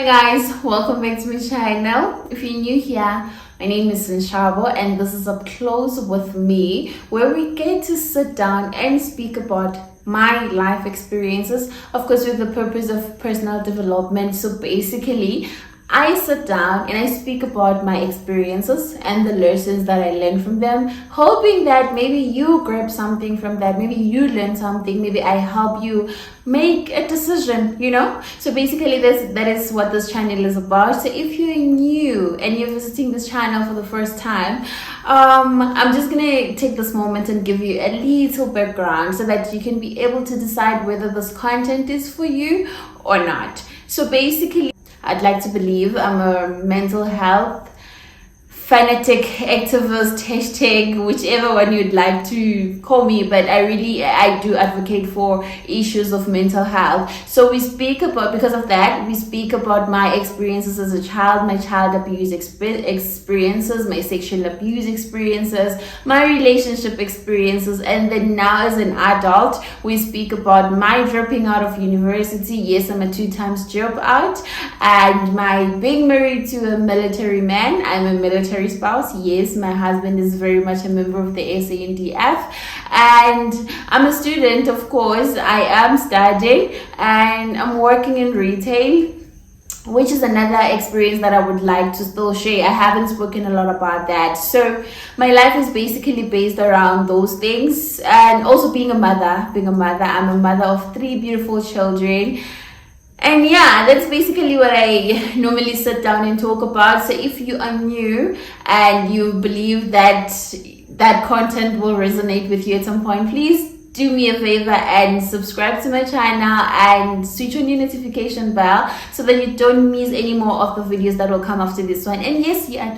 Guys, welcome back to my channel. If you're new here, my name is Nshabo and this is Up Close with me, where we get to sit down and speak about my life experiences, of course with the purpose of personal development. So basically, I sit down and I speak about my experiences and the lessons that I learned from them, hoping that maybe you grab something from that, maybe you learn something, maybe I help you make a decision, So basically that is what this channel is about. So if you're new and you're visiting this channel for the first time, I'm just gonna take this moment and give you a little background so that you can be able to decide whether this content is for you or not. So basically, I'd like to believe I'm a mental health fanatic, activist, hashtag, whichever one you'd like to call me, but I do advocate for issues of mental health. So we speak about, because of that, we speak about my experiences as a child, my child abuse experiences, my sexual abuse experiences, my relationship experiences, and then now as an adult, we speak about my dropping out of university. Yes, I'm a 2 times dropout, and my being married to a military man. I'm a military spouse. Yes, my husband is very much a member of the SANDF, and I'm a student. Of course, I am studying and I'm working in retail, which is another experience that I would like to still share. I haven't spoken a lot about that. So my life is basically based around those things, and also being a mother. I'm a mother of 3 beautiful children. And yeah, that's basically what I normally sit down and talk about. So if you are new and you believe that content will resonate with you at some point, please do me a favor and subscribe to my channel and switch on your notification bell so that you don't miss any more of the videos that will come after this one. And yes, you are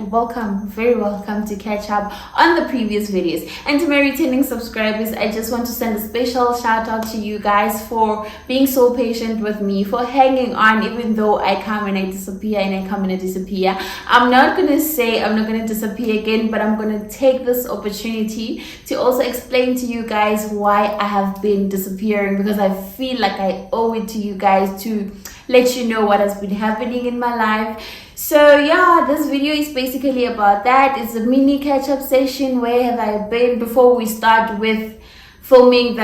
very welcome to catch up on the previous videos. And to my returning subscribers, I just want to send a special shout out to you guys for being so patient with me, for hanging on even though I come and I disappear and I come and I disappear. I'm not going to say I'm not going to disappear again, but I'm going to take this opportunity to also explain to you guys why I have been disappearing, because I feel like I owe it to you guys to let you know what has been happening in my life. So yeah, this video is basically about that. It's a mini catch-up session. Where have I been, before we start with filming the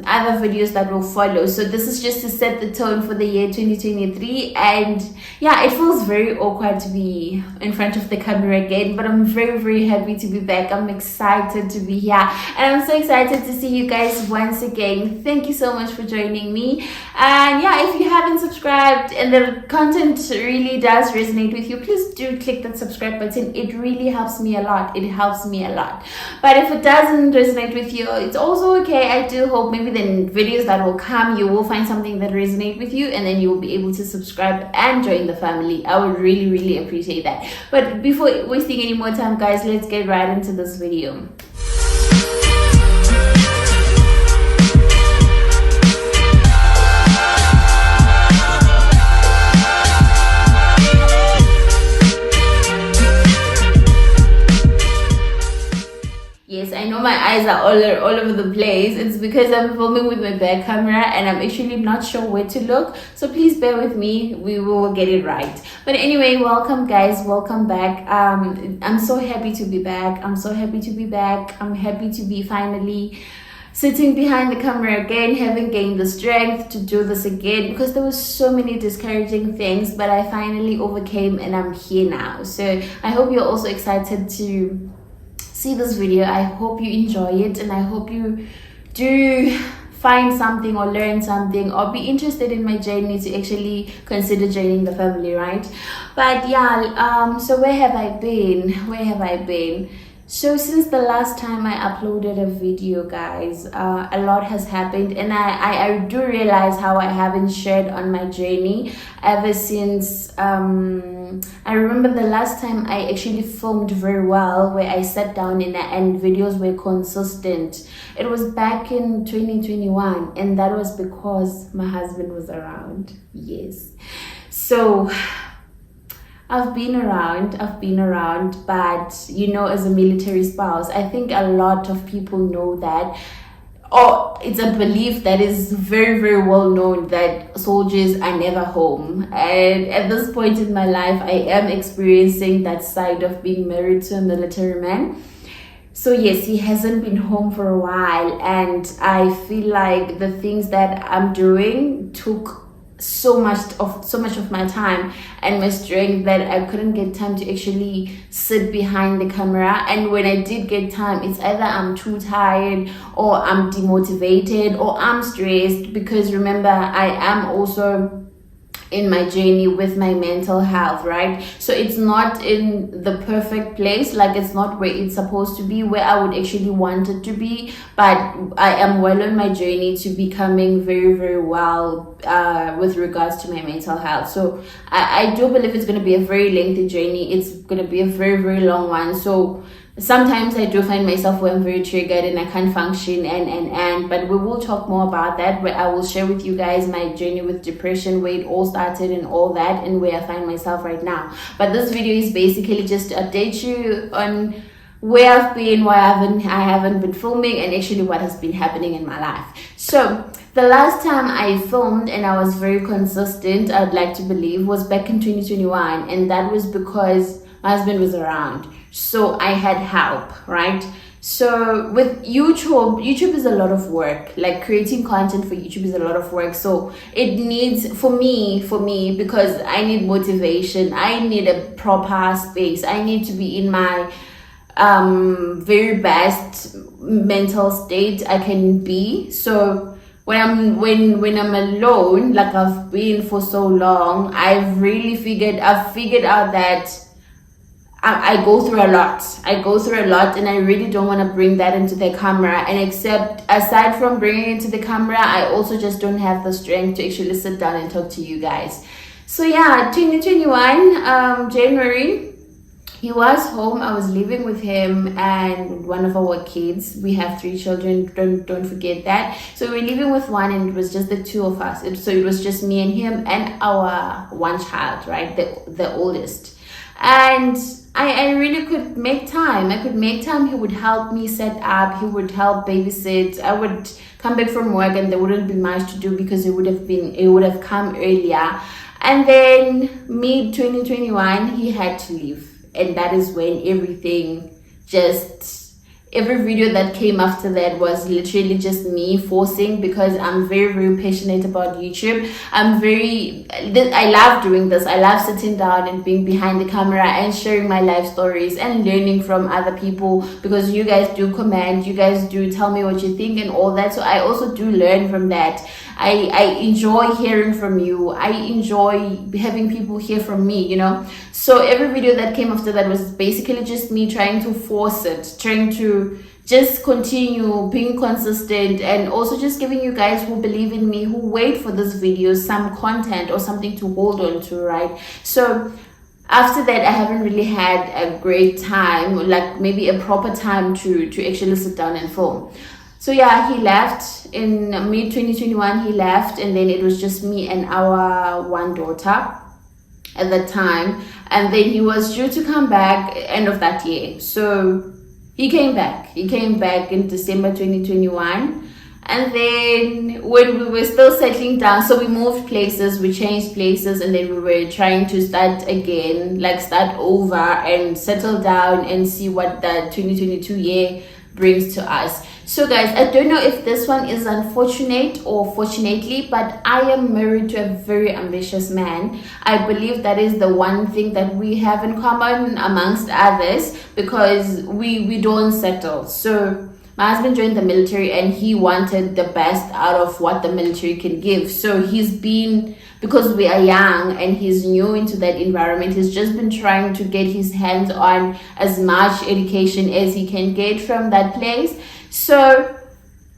other videos that will follow. So this is just to set the tone for the year 2023. And yeah, it feels very awkward to be in front of the camera again, but I'm very happy to be back. I'm excited to be here, and I'm so excited to see you guys once again. Thank you so much for joining me. And yeah, if you haven't subscribed and the content really does resonate with you, please do click that subscribe button. It really helps me a lot. But if it doesn't resonate with you, it's also okay. I do hope maybe the videos that will come, you will find something that resonates with you, and then you will be able to subscribe and join the family. I would really appreciate that. But before wasting any more time, guys, let's get right into this video. Yes, I know my eyes are all over the place. It's because I'm filming with my back camera and I'm actually not sure where to look. So please bear with me. We will get it right. But anyway, welcome guys. Welcome back. I'm so happy to be back. I'm happy to be finally sitting behind the camera again, having gained the strength to do this again, because there were so many discouraging things, but I finally overcame and I'm here now. So I hope you're also excited to see this video. I hope you enjoy it, and I hope you do find something or learn something or be interested in my journey to actually consider joining the family, right? But yeah, so where have I been? So since the last time I uploaded a video, guys, a lot has happened, and I do realize how I haven't shared on my journey ever since I remember the last time I actually filmed very well, where I sat down and videos were consistent. It was back in 2021, and that was because my husband was around. Yes. So I've been around, but as a military spouse, I think a lot of people know that or it's a belief that is very, very well known that soldiers are never home. And at this point in my life, I am experiencing that side of being married to a military man. So yes, he hasn't been home for a while, and I feel like the things that I'm doing took so much of my time and my strength that I couldn't get time to actually sit behind the camera. And when I did get time, it's either I'm too tired, or I'm demotivated, or I'm stressed, because remember, I am also in my journey with my mental health, right? So it's not in the perfect place, like it's not where it's supposed to be, where I would actually want it to be, but I am well on my journey to becoming very, very well with regards to my mental health. So I do believe it's going to be a very lengthy journey. It's going to be a very, very long one. So sometimes I do find myself where I'm very triggered and I can't function, but we will talk more about that, where I will share with you guys my journey with depression, where it all started and all that, and where I find myself right now. But this video is basically just to update you on where I've been, why I haven't been filming, and actually what has been happening in my life. So the last time I filmed and I was very consistent, I'd like to believe, was back in 2021, and that was because my husband was around. So I had help, right? So with YouTube is a lot of work. Like creating content for YouTube is a lot of work. So it needs, for me, because I need motivation, I need a proper space, I need to be in my very best mental state I can be. So when I'm alone, like I've been for so long, I've figured out that I go through a lot, and I really don't want to bring that into the camera. And aside from bringing it into the camera, I also just don't have the strength to actually sit down and talk to you guys. So yeah, 2021 January, he was home. I was living with him and one of our kids. We have 3 children, don't forget that. So we're living with one, and it was just the 2 of us. So it was just me and him and our one child, right, the oldest. And I really could make time. He would help me set up, he would help babysit. I would come back from work and there wouldn't be much to do because it would have come earlier. And then mid-2021, he had to leave. And that is when every video that came after that was literally just me forcing, because I'm very, very passionate about YouTube. I love doing this. I love sitting down and being behind the camera and sharing my life stories and learning from other people, because you guys do comment, you guys do tell me what you think and all that. So I also do learn from that. I enjoy hearing from you. I enjoy having people hear from me, you know. So every video that came after that was basically just me trying to force it, trying to just continue being consistent, and also just giving you guys who believe in me, who wait for this video, some content or something to hold on to, right? So after that, I haven't really had a great time, like maybe a proper time to actually sit down and film. So yeah, he left in mid-2021, he left, and then it was just me and our one daughter at that time. And then he was due to come back end of that year. So he came back in December 2021. And then when we were still settling down, so we moved places, we changed places, and then we were trying to start again, like start over and settle down and see what the 2022 year brings to us. So guys, I don't know if this one is unfortunate or fortunately, but I am married to a very ambitious man. I believe that is the one thing that we have in common amongst others, because we don't settle. So my husband joined the military and he wanted the best out of what the military can give. So because we are young and he's new into that environment, he's just been trying to get his hands on as much education as he can get from that place. So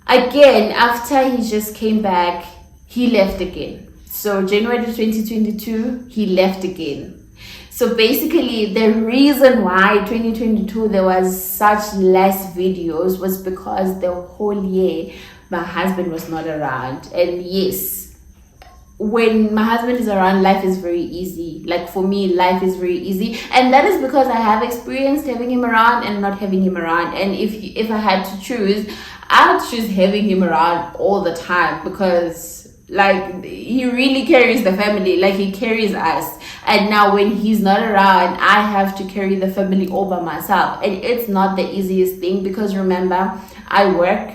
again, after he just came back, he left again. So January 2022, he left again. So basically, the reason why 2022 there was such less videos was because the whole year my husband was not around. And yes, when my husband is around, life is very easy. Like for me, life is very easy, and that is because I have experienced having him around and not having him around. And if I had to choose, I would choose having him around all the time, because like he really carries the family, like he carries us. And now when he's not around, I have to carry the family all by myself, and it's not the easiest thing, because remember, I work,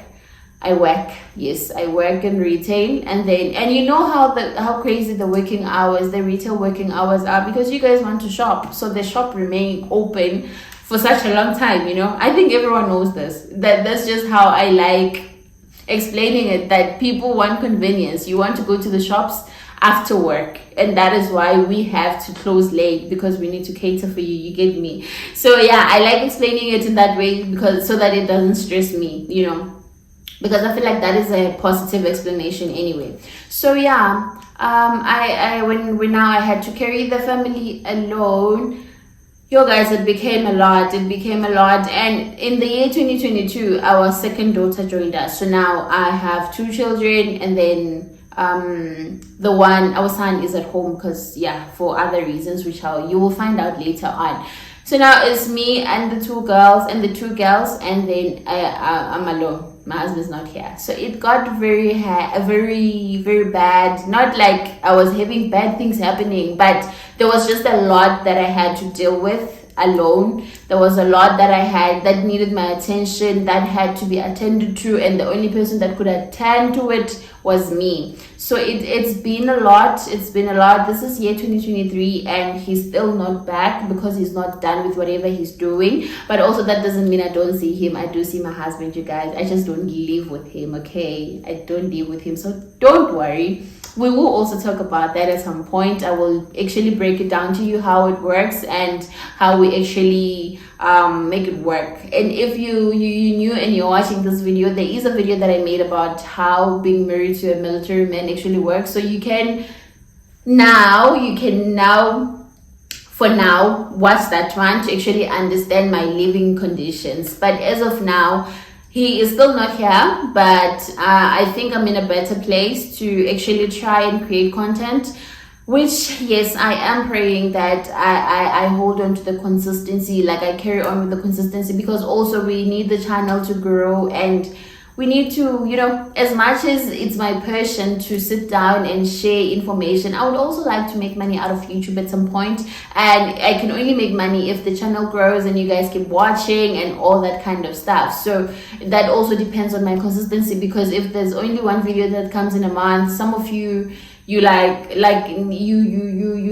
yes, I work in retail, and you know how crazy the working hours, the retail working hours are, because you guys want to shop, so the shop remain open for such a long time. I think everyone knows this, that's just how I like explaining it, that people want convenience. You want to go to the shops after work, and that is why we have to close late, because we need to cater for you get me? So yeah, I like explaining it in that way, because so that it doesn't stress me, because I feel like that is a positive explanation anyway. So yeah, when now I had to carry the family alone, yo guys, it became a lot. And in the year 2022, our second daughter joined us. So now I have 2 children, and then our son is at home, because for other reasons, which you will find out later on. So now it's me and the 2 girls, and then I'm alone. My husband's not here. So it got very very bad. Not like I was having bad things happening, but there was just a lot that I had to deal with alone. There was a lot that I had that needed my attention, that had to be attended to, and the only person that could attend to it was me. So it's been a lot. This is year 2023, and he's still not back, because he's not done with whatever he's doing. But also, that doesn't mean I don't see him. I do see my husband, you guys. I just don't live with him, okay? I don't live with him, so don't worry. We will also talk about that at some point. I will actually break it down to you, how it works and how we actually make it work. And if you new and you're watching this video, there is a video that I made about how being married to a military man actually works. So you can now for now watch that one to actually understand my living conditions. But as of now, he is still not here, but I think I'm in a better place to actually try and create content, which, yes, I am praying that I hold on to the consistency, like I carry on with the consistency, because also we need the channel to grow, and we need to, as much as it's my passion to sit down and share information, I would also like to make money out of YouTube at some point. And I can only make money if the channel grows and you guys keep watching and all that kind of stuff. So that also depends on my consistency, because if there's only one video that comes in a month, some of you you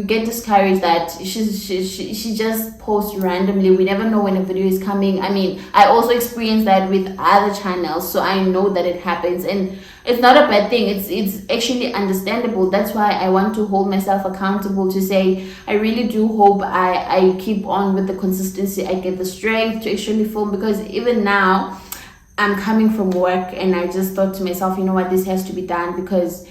get discouraged that she just posts randomly. We never know when a video is coming. I mean, I also experienced that with other channels, so I know that it happens, and it's not a bad thing. It's actually understandable. That's why I want to hold myself accountable, to say I really do hope I keep on with the consistency. I get the strength to actually film, because even now I'm coming from work and I just thought to myself, you know what, this has to be done, because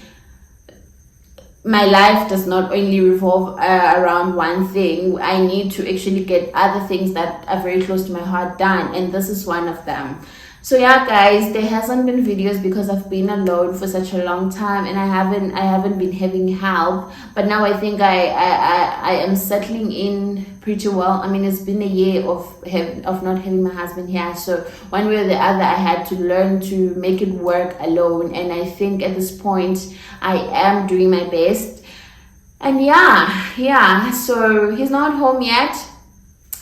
my life does not only revolve around one thing. I need to actually get other things that are very close to my heart done, and this is one of them. So yeah, guys, there hasn't been videos because I've been alone for such a long time, and I haven't been having help. But now I think I am settling in pretty well. I mean, it's been a year of not having my husband here, so one way or the other I had to learn to make it work alone, and I think at this point I am doing my best. And yeah, so he's not home yet.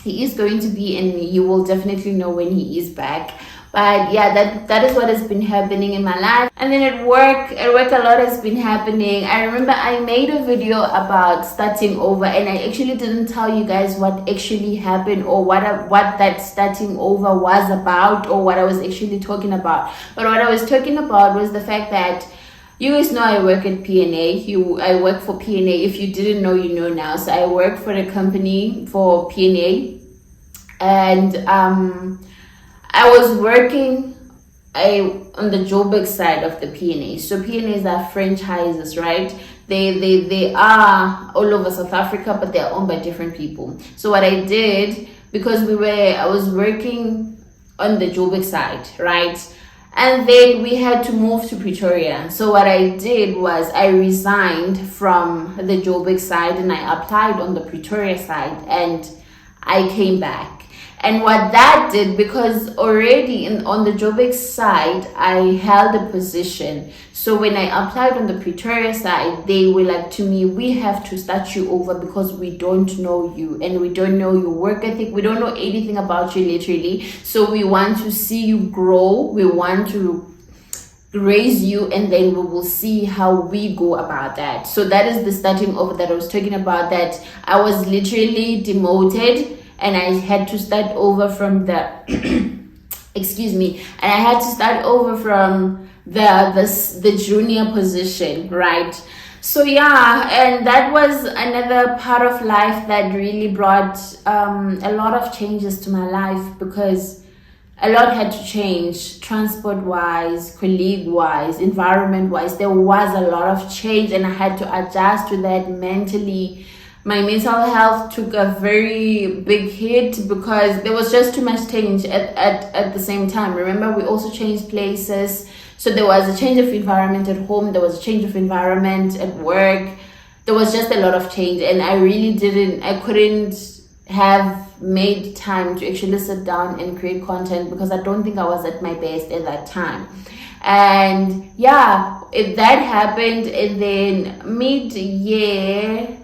He is going to be, and you will definitely know when he is back. But yeah, that is what has been happening in my life. And then at work a lot has been happening. I remember I made a video about starting over, and I actually didn't tell you guys what actually happened, or what that starting over was about, or what I was actually talking about. But what I was talking about was the fact that you guys know I work at PNA. I work for PNA. If you didn't know, you know now. So I work for the company for PNA, and I was working on the Joburg side of the PNA. So PNAs are franchises, right? They are all over South Africa, but they're owned by different people. So what I did, because I was working on the Joburg side, right? And then we had to move to Pretoria. So what I did was I resigned from the Joburg side and I applied on the Pretoria side, and I came back. And what that did, because already on the Joburg side, I held a position. So when I applied on the Pretoria side, they were like to me, we have to start you over because we don't know you and we don't know your work ethic. We don't know anything about you literally. So we want to see you grow. We want to raise you, and then we will see how we go about that. So that is the starting over that I was talking about, that I was literally demoted and I had to start over from the excuse me, and I had to start over from the junior position, right? So yeah, and that was another part of life that really brought a lot of changes to my life, because a lot had to change, transport wise, colleague wise, environment wise. There was a lot of change and I had to adjust to that mentally. My mental health took a very big hit because there was just too much change at the same time. Remember, we also changed places. So there was a change of environment at home, there was a change of environment at work. There was just a lot of change, and I couldn't have made time to actually sit down and create content because I don't think I was at my best at that time. And yeah, that happened, and then mid-year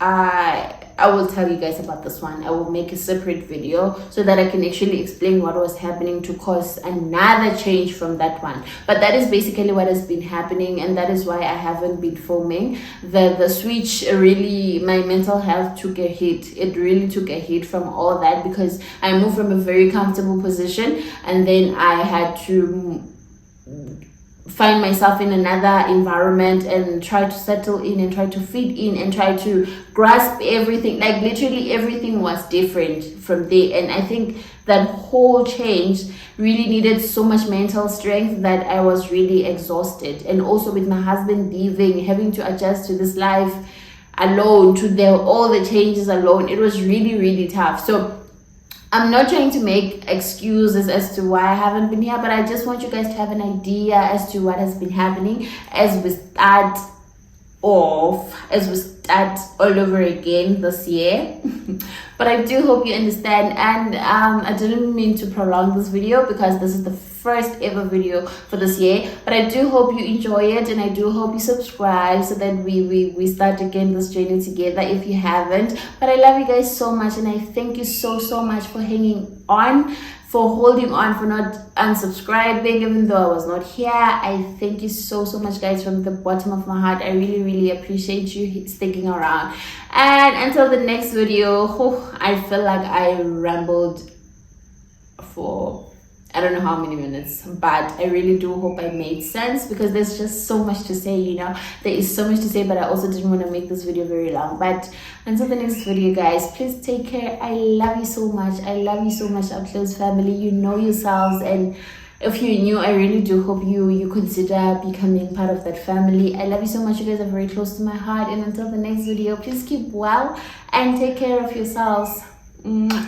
I will tell you guys about this one. I will make a separate video so that I can actually explain what was happening to cause another change from that one. But that is basically what has been happening, and that is why I haven't been filming. The switch really, my mental health took a hit. It really took a hit from all that because I moved from a very comfortable position, and then I had to find myself in another environment and try to settle in and try to fit in and try to grasp everything. Like literally everything was different from there, and I think that whole change really needed so much mental strength that I was really exhausted. And also with my husband leaving, having to adjust to this life alone, to all the changes alone, it was really tough. So I'm not trying to make excuses as to why I haven't been here, but I just want you guys to have an idea as to what has been happening as we start all over again this year. But I do hope you understand, and I didn't mean to prolong this video because this is the first ever video for this year, but I do hope you enjoy it, and I do hope you subscribe so that we start again this journey together if you haven't. But I love you guys so much, and I thank you so much for hanging on, for holding on, for not unsubscribing even though I was not here. I thank you so much, guys, from the bottom of my heart. I really appreciate you sticking around. And until the next video, I feel like I rambled for I don't know how many minutes, but I really do hope I made sense because there's just so much to say, you know. There is so much to say, but I also didn't want to make this video very long. But until the next video, guys, please take care. I love you so much. I love you so much, Up Close family. You know yourselves, and if you're new, I really do hope you consider becoming part of that family. I love you so much. You guys are very close to my heart. And until the next video, please keep well and take care of yourselves. Mwah.